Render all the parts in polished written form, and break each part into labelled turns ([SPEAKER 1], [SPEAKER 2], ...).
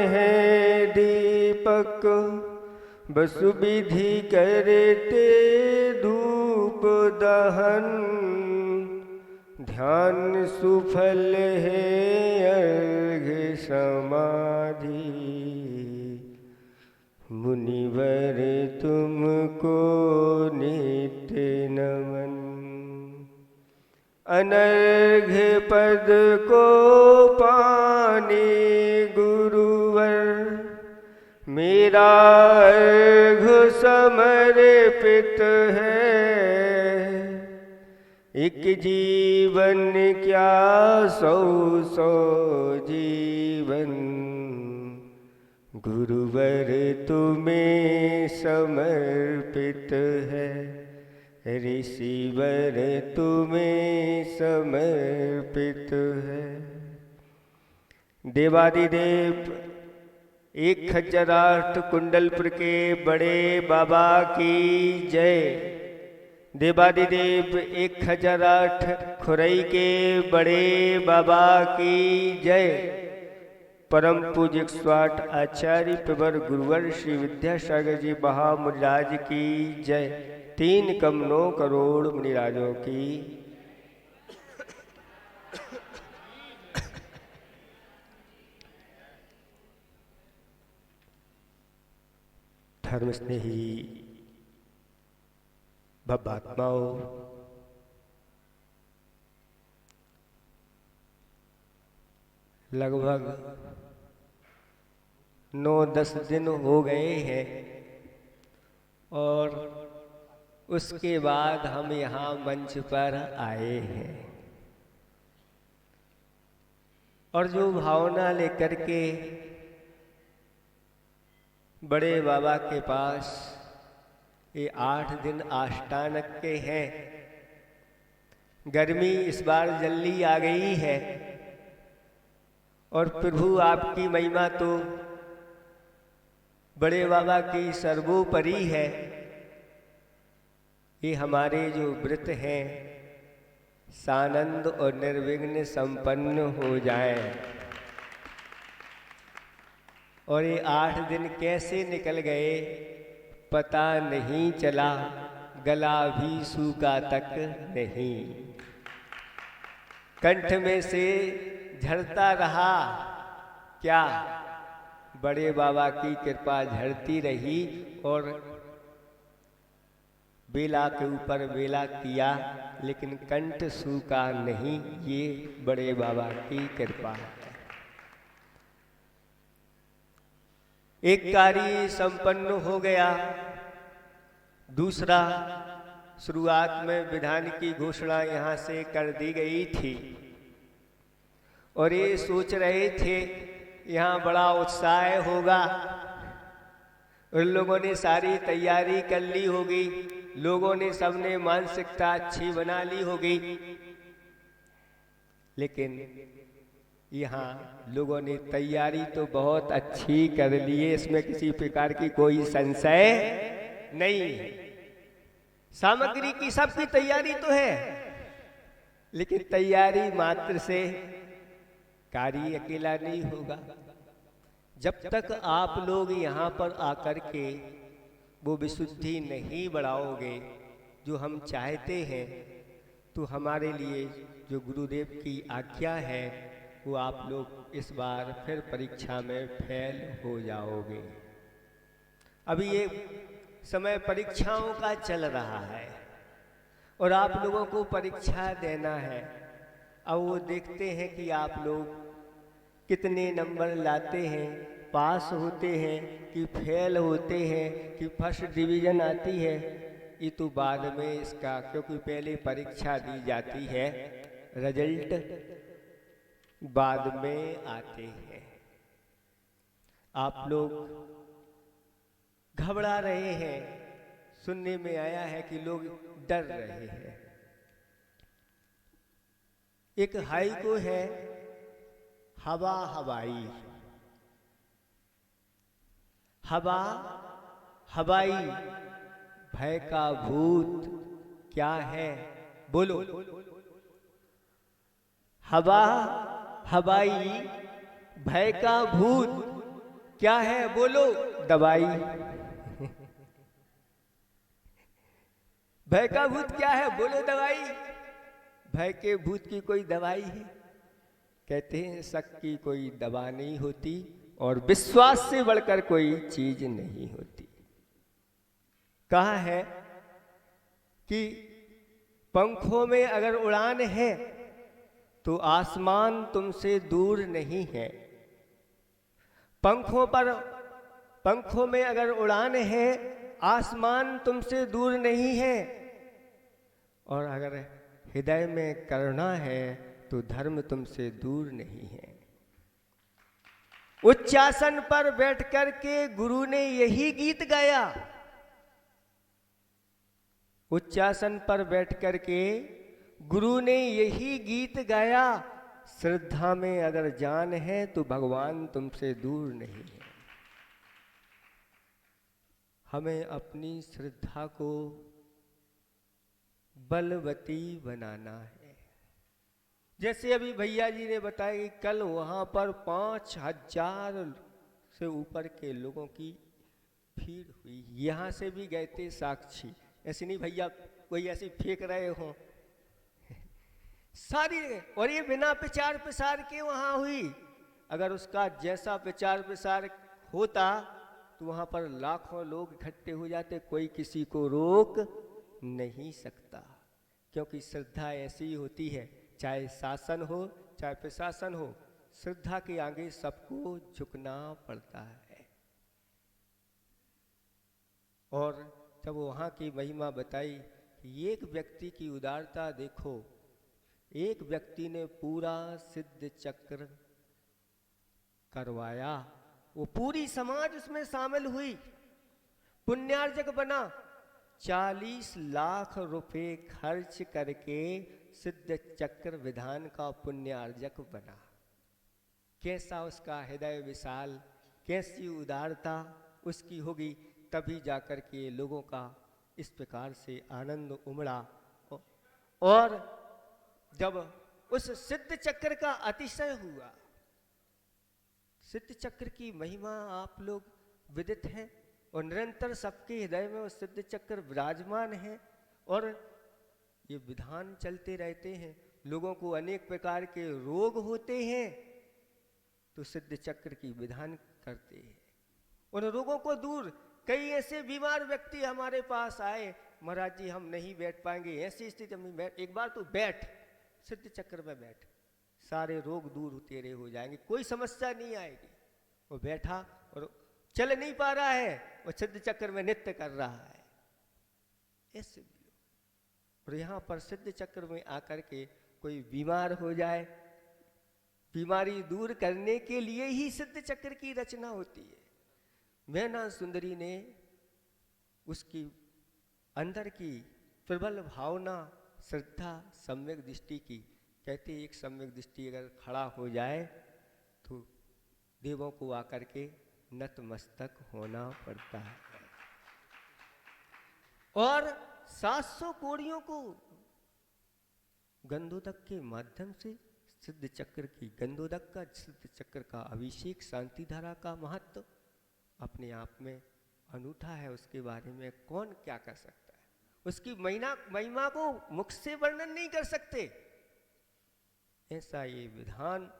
[SPEAKER 1] है दीपक, बसु विधि करते धूप दहन। ध्यान सुफल है अर्घ समाधि, मुनिवर तुमको नित्य नमन। अनर्घ पद को पाने गुरुवर, मेरा अर्घ समर्पित है। एक जीवन क्या सौ सौ जीवन, गुरुवर तुम्हें समर्पित है। ऋषिवर तुम्हें समर्पित है। देवादिदेव 1008 कुंडलपुर के बड़े बाबा की जय। देवादिदेव 1008 खुरई के बड़े बाबा की जय। परम पूज्य 108 आचार्य प्रवर गुरुवर श्री विद्यासागर जी महामुनिराज की जय। 3 कम 9 करोड़ मुनिराजों की। धर्म स्नेही भवात्माओं, लगभग 9-10 दिन हो गए हैं और उसके बाद हम यहाँ मंच पर आए हैं और जो भावना लेकर के बड़े बाबा के पास ये 8 दिन आष्टानक के हैं। गर्मी इस बार जल्दी आ गई है और प्रभु आपकी महिमा तो बड़े बाबा की सर्वोपरि है। ये हमारे जो व्रत हैं सानंद और निर्विघ्न संपन्न हो जाएं। और ये 8 दिन कैसे निकल गए पता नहीं चला, गला भी सूखा तक नहीं। कंठ में से झड़ता रहा क्या, बड़े बाबा की कृपा झड़ती रही और बेला के ऊपर बेला किया, लेकिन कंठ सूखा नहीं। ये बड़े बाबा की कृपा है। एक कार्य संपन्न हो गया। दूसरा, शुरुआत में विधान की घोषणा यहाँ से कर दी गई थी और ये सोच रहे थे यहाँ बड़ा उत्साह होगा। उन लोगों ने सारी तैयारी कर ली होगी, लोगों ने सबने मानसिकता अच्छी बना ली होगी, लेकिन यहाँ लोगों ने तैयारी तो बहुत अच्छी कर ली है, इसमें किसी प्रकार की कोई संशय नहीं है। सामग्री की सबकी तैयारी तो है, लेकिन तैयारी मात्र से कार्य अकेला नहीं होगा। जब तक आप लोग यहाँ पर आकर के वो विशुद्धि नहीं बढ़ाओगे जो हम चाहते हैं, तो हमारे लिए जो गुरुदेव की आज्ञा है वो आप लोग इस बार फिर परीक्षा में फेल हो जाओगे। अभी ये समय परीक्षाओं का चल रहा है और आप लोगों को परीक्षा देना है। अब वो देखते हैं कि आप लोग कितने नंबर लाते हैं, पास होते हैं कि फेल होते हैं कि फर्स्ट डिवीज़न आती है। ये तो बाद में इसका, क्योंकि पहले परीक्षा दी जाती है, रिजल्ट बाद में आते हैं। आप लोग घबरा रहे हैं, सुनने में आया है कि लोग डर रहे हैं। एक हाइको है हवा हवाई, हवा हवाई भय का भूत क्या है बोलो। हवा हवाई भय का भूत क्या है बोलो? दवाई। भय का भूत क्या है बोलो? दवाई। भय के भूत की कोई दवाई है? कहते हैं शक की कोई दवा नहीं होती और विश्वास से बढ़कर कोई चीज नहीं होती। कहा है कि पंखों में अगर उड़ान है तो आसमान तुमसे दूर नहीं है। पंखों में अगर उड़ान है, आसमान तुमसे दूर नहीं है। और अगर हृदय में करुणा है तो धर्म तुमसे दूर नहीं है। उच्चासन पर बैठकर के गुरु ने यही गीत गाया। उच्चासन पर बैठकर के गुरु ने यही गीत गाया। श्रद्धा में अगर जान है तो भगवान तुमसे दूर नहीं है। हमें अपनी श्रद्धा को बलवती बनाना है। जैसे अभी भैया जी ने बताया कि कल वहां पर 5,000 से ऊपर के लोगों की भीड़ हुई। यहां से भी गए थे साक्षी। ऐसे नहीं भैया कोई ऐसे फेंक रहे हो सारी। और ये बिना प्रचार प्रसार के वहां हुई। अगर उसका जैसा प्रचार प्रसार होता तो वहां पर लाखों लोग इकट्ठे हो जाते, कोई किसी को रोक नहीं सकता। क्योंकि श्रद्धा ऐसी होती है, चाहे शासन हो चाहे प्रशासन हो, श्रद्धा के आगे सबको झुकना पड़ता है। और जब वहां की महिमा बताई कि एक व्यक्ति की उदारता देखो, एक व्यक्ति ने पूरा सिद्ध चक्र करवाया, वो पूरी समाज उसमें शामिल हुई, पुण्यार्जक बना। 40 लाख रुपए खर्च करके सिद्ध चक्र विधान का पुण्यार्जक बना। कैसा उसका हृदय विशाल, कैसी उदारता उसकी होगी, तभी जाकर के लोगों का इस प्रकार से आनंद उमड़ा। और जब उस सिद्ध चक्र का अतिशय हुआ, सिद्ध चक्र की महिमा आप लोग विदित है और निरंतर सबके हृदय में वो सिद्ध चक्र विराजमान है। और ये विधान चलते रहते हैं। लोगों को अनेक प्रकार के रोग होते हैं तो सिद्ध चक्र की विधान करते हैं, उन रोगों को दूर। कई ऐसे बीमार व्यक्ति हमारे पास आए, महाराज जी हम नहीं बैठ पाएंगे, ऐसी स्थिति में बैठ, एक बार तो बैठ, सिद्ध चक्र में बैठ, सारे रोग दूर तेरे हो जाएंगे, कोई समस्या नहीं आएगी। वो बैठा और चल नहीं पा रहा है, वो सिद्ध चक्र में नृत्य कर रहा है। ऐसे भी लोग। और यहाँ पर सिद्ध चक्र में आकर के कोई बीमार हो जाए, बीमारी दूर करने के लिए ही सिद्ध चक्र की रचना होती है। मैना सुंदरी ने उसकी अंदर की प्रबल भावना, श्रद्धा, सम्यक दृष्टि की। कहते एक सम्यक दृष्टि अगर खड़ा हो जाए तो देवों को आकर के नतमस्तक होना पड़ता है। और 700 कोड़ियों को गंधोदक के माध्यम से सिद्ध चक्र की, गंधोदक का सिद्ध चक्र का अभिषेक, शांति धारा का महत्व अपने आप में अनूठा है। उसके बारे में कौन क्या कर सकता है, उसकी महिमा को मुख से वर्णन नहीं कर सकते। ऐसा ये विधान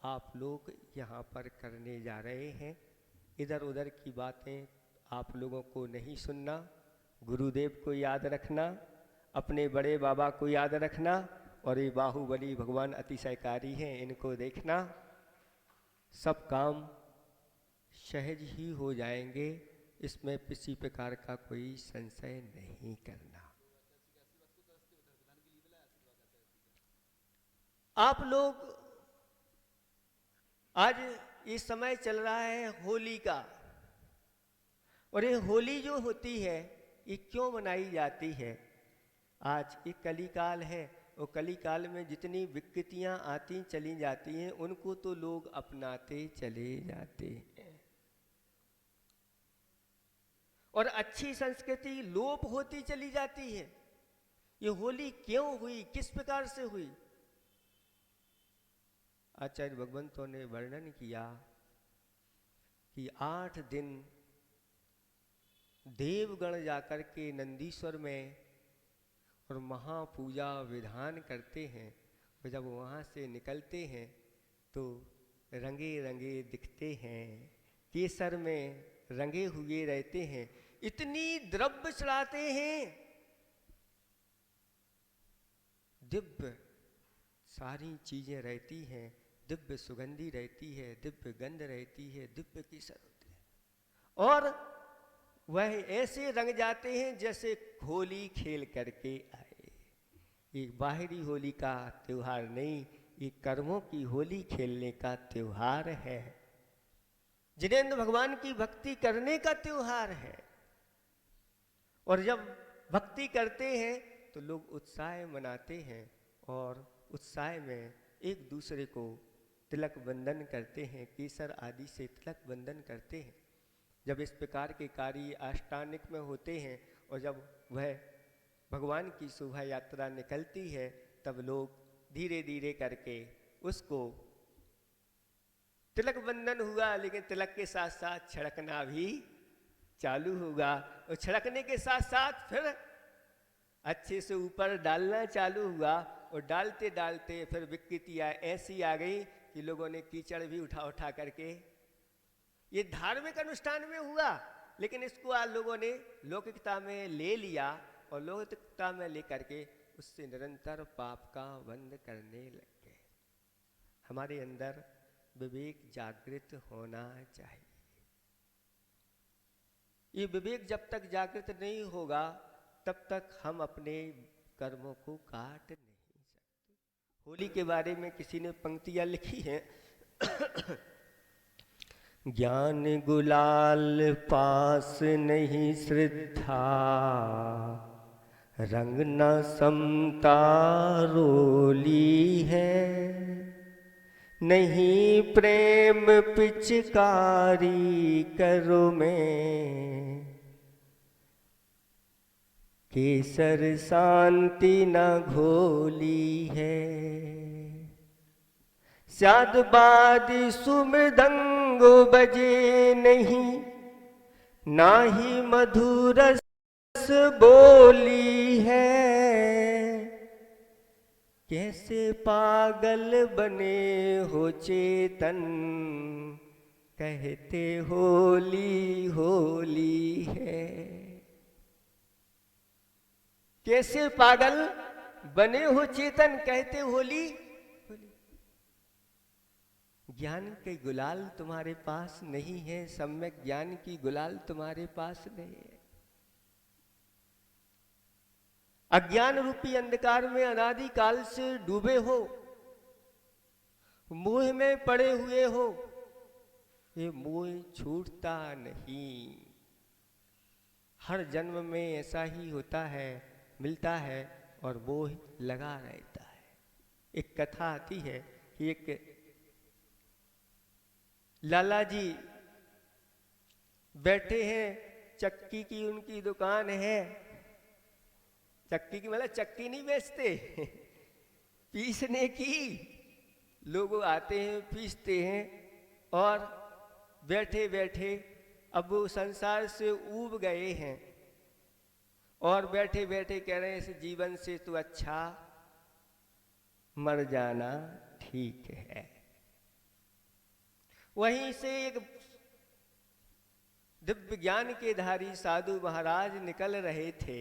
[SPEAKER 1] आप लोग यहाँ पर करने जा रहे हैं। इधर उधर की बातें आप लोगों को नहीं सुनना, गुरुदेव को याद रखना, अपने बड़े बाबा को याद रखना, और ये बाहुबली भगवान अतिशयकारी हैं, इनको देखना। सब काम सहज ही हो जाएंगे, इसमें किसी प्रकार का कोई संशय नहीं करना। आप लोग आज इस समय चल रहा है होली का, और ये होली जो होती है ये क्यों मनाई जाती है? आज ये कलिकाल है, और कलिकाल में जितनी विकृतियां आती चली जाती हैं उनको तो लोग अपनाते चले जाते हैं, और अच्छी संस्कृति लोप होती चली जाती है। ये होली क्यों हुई, किस प्रकार से हुई? आचार्य भगवंतों ने वर्णन किया कि 8 दिन देवगण जाकर के नंदीश्वर में और महापूजा विधान करते हैं, और जब वहाँ से निकलते हैं तो रंगे रंगे दिखते हैं, केसर में रंगे हुए रहते हैं, इतनी द्रव्य चढ़ाते हैं, दिव्य सारी चीजें रहती हैं, दिव्य सुगंधी रहती है, दिव्य गंध रहती है, दिव्य केसर होते हैं, और वह ऐसे रंग जाते हैं जैसे होली खेल करके आए। ये बाहरी होली का त्योहार नहीं, ये कर्मों की होली खेलने का त्योहार है, जिनेंद्र भगवान की भक्ति करने का त्योहार है। और जब भक्ति करते हैं तो लोग उत्साह मनाते हैं, और उत्साह में एक दूसरे को तिलक बंधन करते हैं, केसर आदि से तिलक बंधन करते हैं। जब इस प्रकार के कार्य अष्टांगिक में होते हैं और जब वह भगवान की शोभा यात्रा निकलती है, तब लोग धीरे धीरे करके उसको, तिलक बंधन हुआ लेकिन तिलक के साथ साथ छिड़कना भी चालू होगा, और छिड़कने के साथ साथ फिर अच्छे से ऊपर डालना चालू हुआ, और डालते डालते फिर विकृतियाँ ऐसी आ गई कि लोगों ने कीचड़ भी उठा उठा करके, ये धार्मिक अनुष्ठान में हुआ, लेकिन इसको आज लोगों ने लौकिकता में ले लिया, और लौकिकता में लेकर के उससे निरंतर पाप का बंध करने लग गए। हमारे अंदर विवेक जागृत होना चाहिए। ये विवेक जब तक जागृत नहीं होगा तब तक हम अपने कर्मों को काट नहीं सकते। होली के बारे में किसी ने पंक्तियां लिखी हैं ज्ञान गुलाल पास नहीं श्रद्धा, रंग न समता रोली है, नहीं प्रेम पिचकारी करो में, केसर शांति न घोली है, स्यादबादी सुमृदंग बजे नहीं, नाही मधुरस बोली है, कैसे पागल बने हो चेतन, कहते होली होली है। कैसे पागल बने हो चेतन, कहते होली होली। ज्ञान के गुलाल तुम्हारे पास नहीं है, सम्यक ज्ञान की गुलाल तुम्हारे पास नहीं है। अज्ञान रूपी अंधकार में अनादि काल से डूबे हो, मोह में पड़े हुए हो, ये मोह छूटता नहीं। हर जन्म में ऐसा ही होता है, मिलता है और मोह लगा रहता है। एक कथा आती है कि एक लाला जी बैठे हैं, चक्की की उनकी दुकान है, चक्की की मतलब चक्की नहीं बेचते पीसने की। लोग आते हैं, पीसते हैं, और बैठे बैठे अब वो संसार से ऊब गए हैं, और बैठे बैठे कह रहे हैं इस जीवन से तो अच्छा मर जाना ठीक है। वहीं से एक दिव्य ज्ञान के धारी साधु महाराज निकल रहे थे।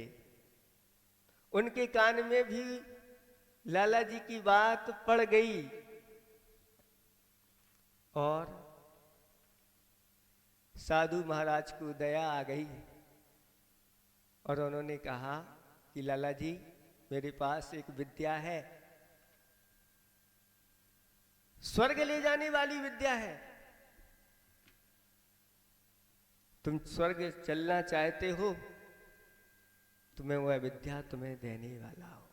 [SPEAKER 1] उनके कान में भी लाला जी की बात पड़ गई, और साधु महाराज को दया आ गई, और उन्होंने कहा कि लाला जी मेरे पास एक विद्या है, स्वर्ग ले जाने वाली विद्या है, तुम स्वर्ग चलना चाहते हो तो मैं वह विद्या तुम्हें देने वाला हूं।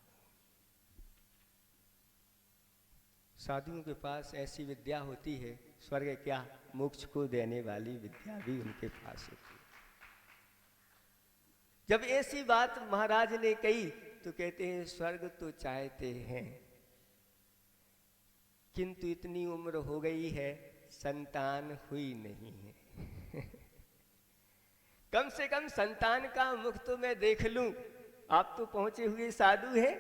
[SPEAKER 1] साधुओं के पास ऐसी विद्या होती है, स्वर्ग क्या मोक्ष को देने वाली विद्या भी उनके पास होती है। जब ऐसी बात महाराज ने कही तो कहते हैं स्वर्ग तो चाहते हैं, किंतु इतनी उम्र हो गई है संतान हुई नहीं है। कम से कम संतान का मुख तो मैं देख लूं। आप तो पहुंचे हुए साधु हैं,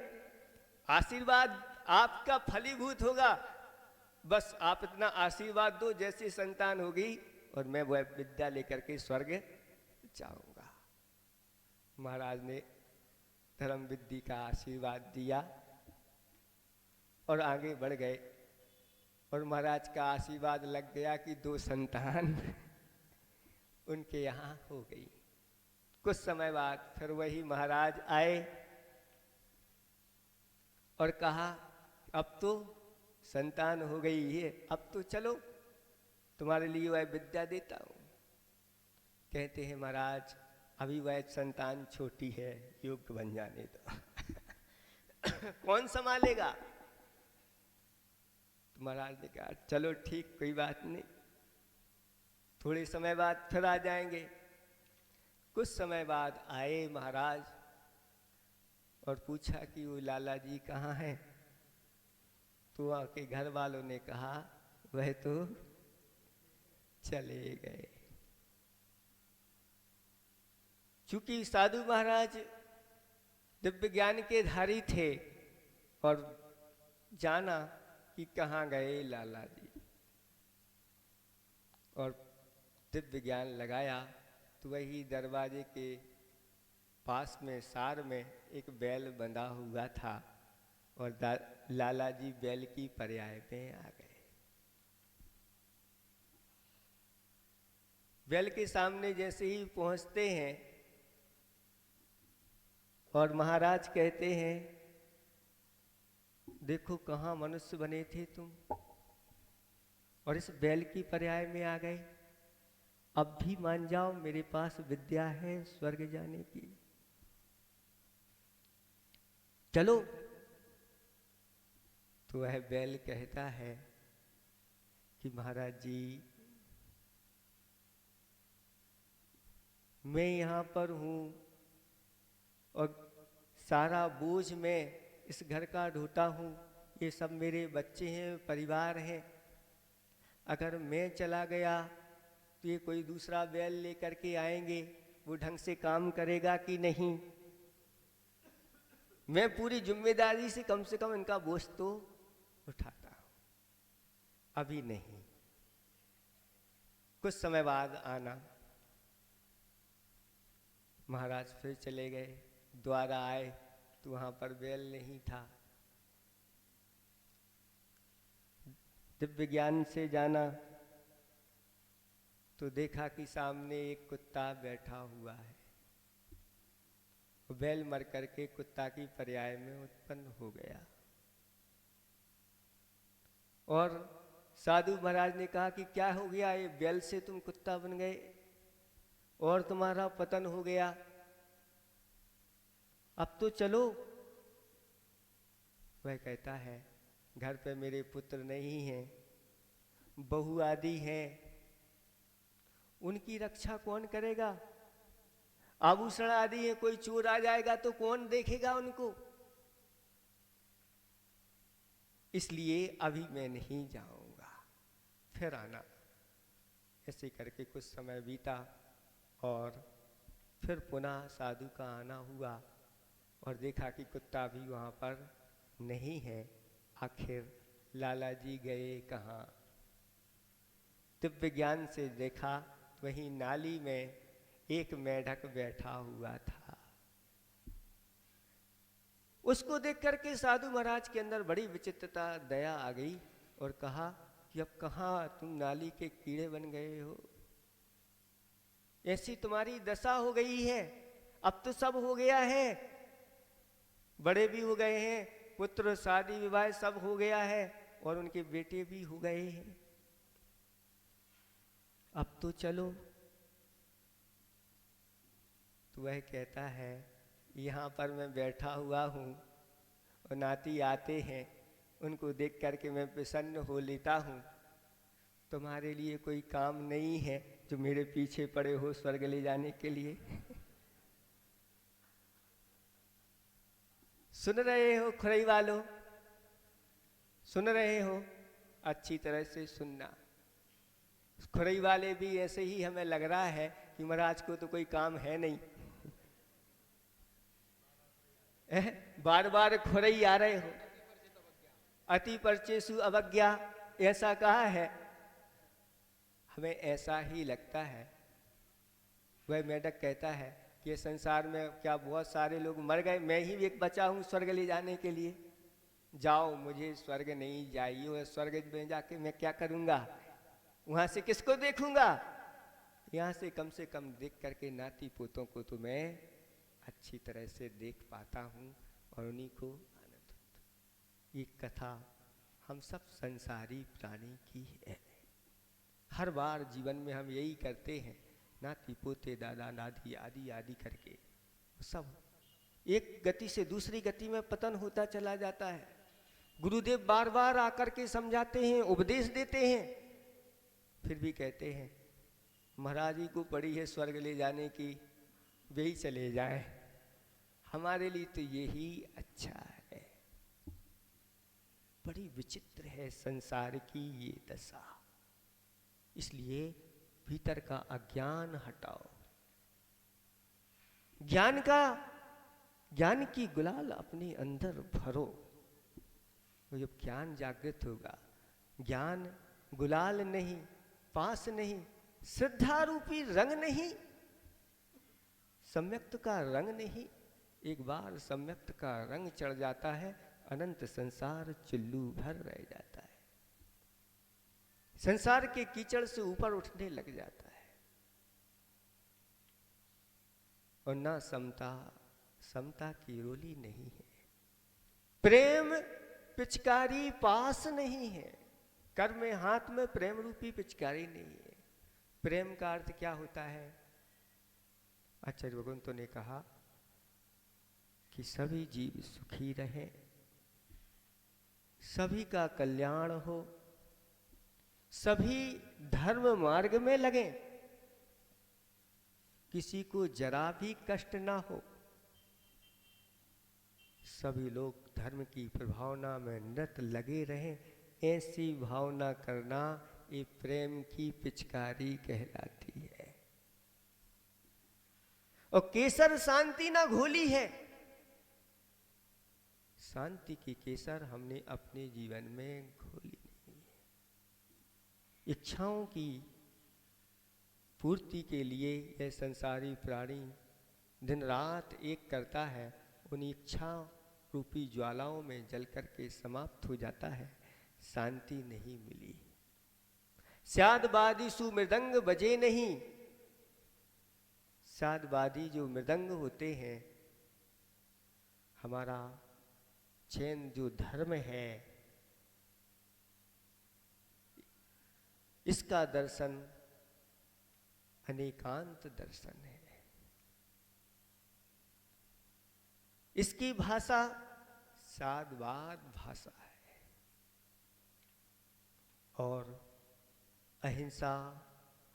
[SPEAKER 1] आशीर्वाद आपका फलीभूत होगा। बस आप इतना आशीर्वाद दो जैसी संतान होगी और मैं वह विद्या लेकर के स्वर्ग जाऊंगा। महाराज ने धर्म विद्धि का आशीर्वाद दिया और आगे बढ़ गए। और महाराज का आशीर्वाद लग गया कि 2 संतान उनके यहाँ हो गई। कुछ समय बाद फिर वही महाराज आए और कहा अब तो संतान हो गई है, अब तो चलो तुम्हारे लिए वह विद्या देता हूँ। कहते हैं महाराज अभी वह संतान छोटी है, योग्य बन जाने दो। कौन संभालेगा? तो महाराज ने कहा चलो ठीक, कोई बात नहीं, थोड़े समय बाद फिर आ जाएंगे। कुछ समय बाद आए महाराज और पूछा कि वो लाला जी कहाँ हैं? तो वहाँ के घर वालों ने कहा वह तो चले गए। चूंकि साधु महाराज दिव्य ज्ञान के धारी थे और जाना कि कहाँ गए लाला जी, और दिव्य ज्ञान लगाया तो वही दरवाजे के पास में सार में एक बैल बंधा हुआ था और लाला जी बैल की पर्याय में आ गए। बैल के सामने जैसे ही पहुंचते हैं और महाराज कहते हैं देखो कहाँ मनुष्य बने थे तुम और इस बैल की पर्याय में आ गए। अब भी मान जाओ मेरे पास विद्या है स्वर्ग जाने की, चलो। तो वह बैल कहता है कि महाराज जी मैं यहाँ पर हूँ और सारा बोझ मैं इस घर का ढोता हूँ, ये सब मेरे बच्चे हैं, परिवार हैं। अगर मैं चला गया तो ये कोई दूसरा बैल लेकर के आएंगे, वो ढंग से काम करेगा कि नहीं? मैं पूरी जिम्मेदारी से कम इनका बोझ तो उठाता हूँ, अभी नहीं, कुछ समय बाद आना। महाराज फिर चले गए, द्वारा आए तो वहां पर बैल नहीं था। दिव्य ज्ञान से जाना तो देखा कि सामने एक कुत्ता बैठा हुआ है। बैल मर करके कुत्ता की पर्याय में उत्पन्न हो गया। और साधु महाराज ने कहा कि क्या हो गया, ये बैल से तुम कुत्ता बन गए और तुम्हारा पतन हो गया, अब तो चलो। वह कहता है घर पे मेरे पुत्र नहीं हैं, बहू आदि हैं, उनकी रक्षा कौन करेगा? आभूषण आदि है, कोई चोर आ जाएगा तो कौन देखेगा उनको? इसलिए अभी मैं नहीं जाऊंगा, फिर आना। ऐसे करके कुछ समय बीता और फिर पुनः साधु का आना हुआ और देखा कि कुत्ता भी वहां पर नहीं है। आखिर लाला जी गए कहाँ? दिव्य ज्ञान से देखा वहीं नाली में एक मेढक बैठा हुआ था। उसको देख करके साधु महाराज के अंदर बड़ी विचित्रता, दया आ गई और कहा कि अब कहाँ तुम नाली के कीड़े बन गए हो? ऐसी तुम्हारी दशा हो गई है, अब तो सब हो गया है, बड़े भी हो गए हैं, पुत्र शादी विवाह सब हो गया है और उनके बेटे भी हो गए हैं, अब तो चलो। तो वह कहता है यहाँ पर मैं बैठा हुआ हूँ और नाती आते हैं, उनको देख करके मैं प्रसन्न हो लेता हूँ। तुम्हारे लिए कोई काम नहीं है जो मेरे पीछे पड़े हो स्वर्ग ले जाने के लिए? सुन रहे हो खुरई वालों, सुन रहे हो? अच्छी तरह से सुनना। खुरई वाले भी ऐसे ही हमें लग रहा है कि महाराज को तो कोई काम है नहीं, बार बार खुरई आ रहे हो। अति परचेसु अवज्ञा ऐसा कहा है, हमें ऐसा ही लगता है। वह मेढक कहता है कि ये संसार में क्या बहुत सारे लोग मर गए, मैं ही एक बचा हूँ स्वर्ग ले जाने के लिए। जाओ, मुझे स्वर्ग नहीं चाहिए, स्वर्ग में जाके मैं क्या करूँगा, वहाँ से किसको देखूँगा, यहाँ से कम देख करके नाती पोतों को तो मैं अच्छी तरह से देख पाता हूँ और उन्हीं को आनंद होता। ये कथा हम सब संसारी प्राणी की है। हर बार जीवन में हम यही करते हैं, नाती पोते दादा दादी आदि आदि करके सब एक गति से दूसरी गति में पतन होता चला जाता है। गुरुदेव बार बार आकर के समझाते हैं, उपदेश देते हैं, फिर भी कहते हैं महाराज जी को पड़ी है स्वर्ग ले जाने की, वे ही चले जाए, हमारे लिए तो यही अच्छा है। बड़ी विचित्र है संसार की ये दशा। इसलिए भीतर का अज्ञान हटाओ, ज्ञान की गुलाल अपने अंदर भरो। जब ज्ञान जागृत होगा, ज्ञान गुलाल नहीं, पास नहीं, श्रद्धा रूपी रंग नहीं, सम्यक्त का रंग नहीं, एक बार सम्यक्त का रंग चढ़ जाता है, अनंत संसार चुल्लू भर रह जाता है, संसार के कीचड़ से ऊपर उठने लग जाता है। और ना समता की रोली नहीं है, प्रेम पिचकारी पास नहीं है, कर में हाथ में प्रेम रूपी पिचकारी नहीं है। प्रेम का अर्थ क्या होता है? आचार्य भगवंतों ने कहा कि सभी जीव सुखी रहे, सभी का कल्याण हो, सभी धर्म मार्ग में लगे, किसी को जरा भी कष्ट ना हो, सभी लोग धर्म की प्रभावना में निरत लगे रहें, ऐसी भावना करना ये प्रेम की पिचकारी कहलाती है। और केसर शांति ना घोली है, शांति की केसर हमने अपने जीवन में घोली नहीं है। इच्छाओं की पूर्ति के लिए यह संसारी प्राणी दिन रात एक करता है, उन इच्छा रूपी ज्वालाओं में जल करके समाप्त हो जाता है, शांति नहीं मिली। स्यादबादी सु मृदंग बजे नहीं, स्यादबादी जो मृदंग होते हैं, हमारा चैन जो धर्म है, इसका दर्शन अनेकांत दर्शन है। इसकी भाषा सादवाद भाषा है और अहिंसा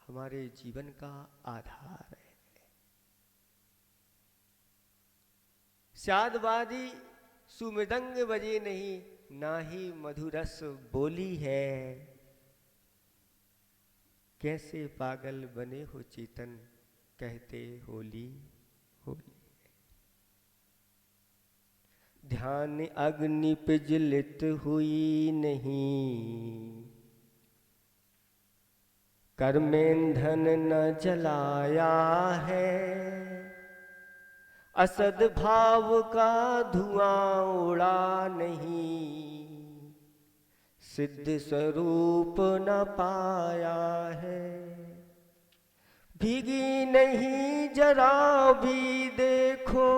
[SPEAKER 1] हमारे जीवन का आधार है। सादवादी सुमृदंग बजे नहीं, ना ही मधुरस बोली है, कैसे पागल बने हो चेतन, कहते होली होली। ध्यान अग्नि पिजलित हुई नहीं, कर्मेंधन न जलाया है, असद भाव का धुआं उड़ा नहीं, सिद्ध स्वरूप न पाया है। भीगी नहीं जरा भी देखो,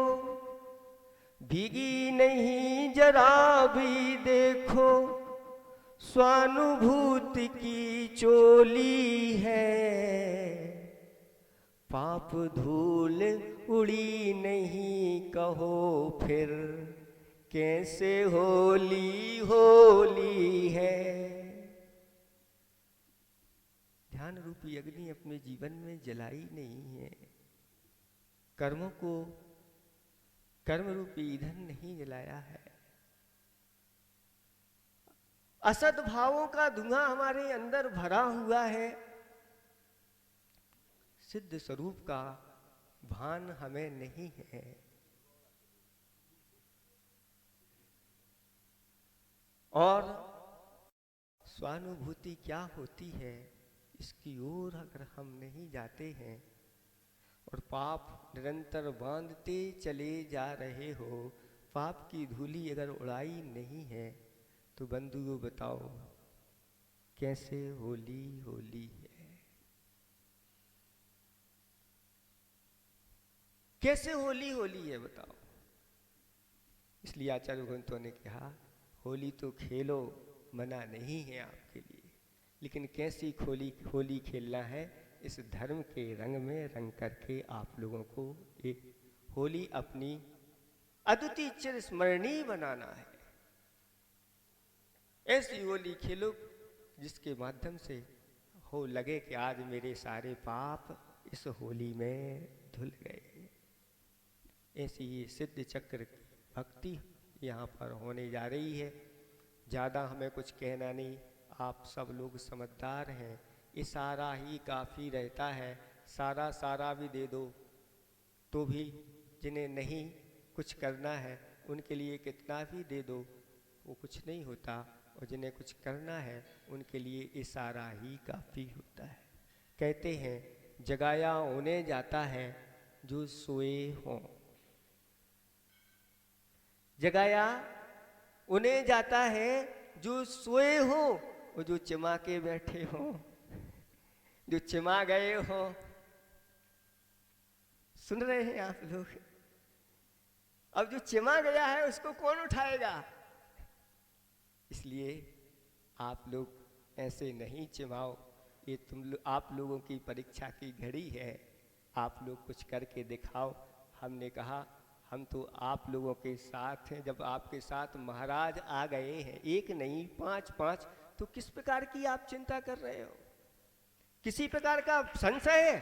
[SPEAKER 1] भीगी नहीं जरा भी देखो, स्वानुभूति की चोली है, पाप धूल उड़ी नहीं कहो फिर, कैसे होली होली है। ध्यान रूपी अग्नि अपने जीवन में जलाई नहीं है, कर्मों को कर्म रूपी ईंधन नहीं जलाया है, असद भावों का धुआं हमारे अंदर भरा हुआ है, सिद्ध स्वरूप का भान हमें नहीं है। और स्वानुभूति क्या होती है इसकी ओर अगर हम नहीं जाते हैं और पाप निरंतर बांधते चले जा रहे हो, पाप की धूली अगर उड़ाई नहीं है, तो बंधुओं बताओ कैसे होली होली है, कैसे होली होली है बताओ। इसलिए आचार्य भगवंतों ने कहा होली तो खेलो, मना नहीं है आपके लिए, लेकिन कैसी होली खेलना है, इस धर्म के रंग में रंग करके आप लोगों को एक होली अपनी अद्वितीय चिर स्मरणीय बनाना है। ऐसी होली खेलो जिसके माध्यम से हो लगे कि आज मेरे सारे पाप इस होली में धुल गए। ऐसी ये सिद्ध चक्र की भक्ति यहाँ पर होने जा रही है। ज़्यादा हमें कुछ कहना नहीं, आप सब लोग समझदार हैं, इशारा ही काफ़ी रहता है। सारा भी दे दो तो भी जिन्हें नहीं कुछ करना है उनके लिए कितना भी दे दो वो कुछ नहीं होता, और जिन्हें कुछ करना है उनके लिए इशारा ही काफ़ी होता है। कहते हैं जगाया उन्हें जाता है जो सोए हों, जगाया उन्हें जाता है जो सोए हो, वो जो चिमा के बैठे हो, जो चिमा गए हो। सुन रहे हैं आप लोग? अब जो चिमा गया है उसको कौन उठाएगा? इसलिए आप लोग ऐसे नहीं चिमाओ, ये आप लोगों की परीक्षा की घड़ी है, आप लोग कुछ करके दिखाओ। हमने कहा हम तो आप लोगों के साथ हैं। जब आपके साथ महाराज आ गए हैं, एक नहीं 5-5, तो किस प्रकार की आप चिंता कर रहे हो? किसी प्रकार का संशय है?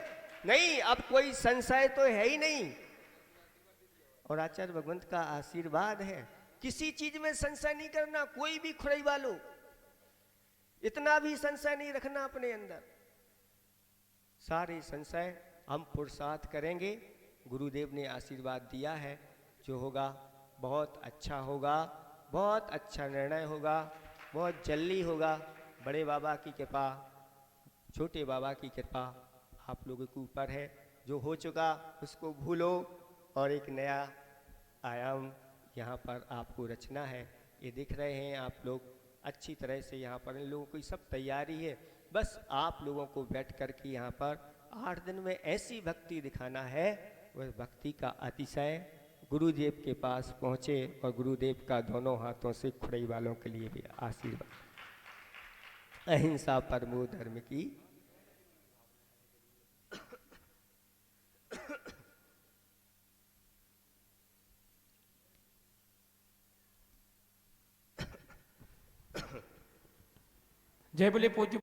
[SPEAKER 1] नहीं, अब कोई संशय तो है ही नहीं। और आचार्य भगवंत का आशीर्वाद है, किसी चीज में संशय नहीं करना। कोई भी खुरई वालो, इतना भी संशय नहीं रखना अपने अंदर। सारे संशय हम पुरुषार्थ करेंगे। गुरुदेव ने आशीर्वाद दिया है, जो होगा बहुत अच्छा होगा, बहुत अच्छा निर्णय होगा, बहुत जल्दी होगा। बड़े बाबा की कृपा, छोटे बाबा की कृपा आप लोगों के ऊपर है। जो हो चुका उसको भूलो और एक नया आयाम यहाँ पर आपको रचना है। ये दिख रहे हैं आप लोग अच्छी तरह से, यहाँ पर इन लोगों की सब तैयारी है। बस आप लोगों को बैठ कर के यहाँ पर 8 दिन में ऐसी भक्ति दिखाना है, वह भक्ति का अतिशय गुरुदेव के पास पहुँचे और गुरुदेव का दोनों हाथों से खुरई वालों के लिए भी आशीर्वाद। अहिंसा परमो धर्म की।
[SPEAKER 2] जय बोले पूज्य